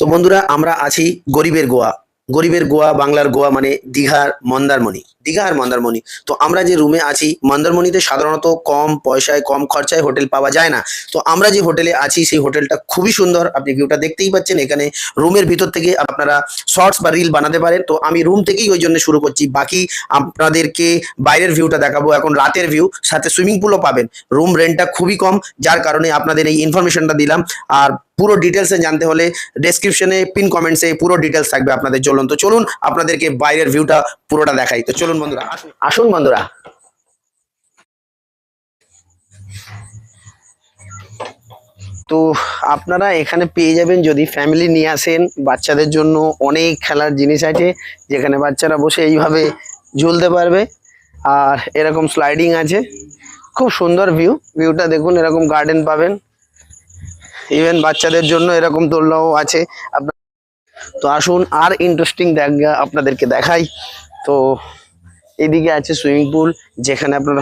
তো বন্ধুরা আমরা আছি গরিবের গোয়া। গরিবের গোয়া বাংলার গোয়া মানে দীঘার মন্দারমণি। দীঘা আর মন্দারমণি। তো আমরা যে রুমে আছি মন্দারমণিতে সাধারণত কম পয়সায় কম খরচায় হোটেল পাওয়া যায় না। তো আমরা যে হোটেলে আছি সেই হোটেলটা খুবই সুন্দর, আপনি ভিউটা দেখতেই পাচ্ছেন। এখানে রুমের ভিতর থেকে আপনারা শর্টস বা রিল বানাতে পারেন। তো আমি রুম থেকেই ওই জন্য শুরু করছি, বাকি আপনাদেরকে বাইরের ভিউটা দেখাবো। এখন রাতের ভিউ, সাথে সুইমিং পুলও পাবেন। রুম রেন্টটা খুবই কম, যার কারণে আপনাদের এই ইনফরমেশনটা দিলাম। আর পুরো ডিটেলসে জানতে হলে ডেসক্রিপশনে পিন কমেন্টসে পুরো ডিটেলস থাকবে আপনাদের জন্য। তো চলুন আপনাদেরকে বাইরের ভিউটা পুরোটা দেখাই। তো চলুন বন্ধুরা, আসুন বন্ধুরা। তো আপনারা এখানে পেয়ে যাবেন, যদি ফ্যামিলি নিয়ে আসেন বাচ্চাদের জন্য অনেক খেলার জিনিস আছে, যেখানে বাচ্চারা বসে এইভাবে ঝুলতে পারবে। আর এরকম স্লাইডিং আছে, খুব সুন্দর ভিউটা দেখুন। এরকম গার্ডেন পাবেন, ইভেন বাচ্চাদের জন্য এরকম দোলনাও আছে। তো আসুন আর ইন্টারেস্টিং জায়গা আপনাদেরকে দেখাই। তো এদিকে আছে সুইমিং পুল, যেখানে আপনারা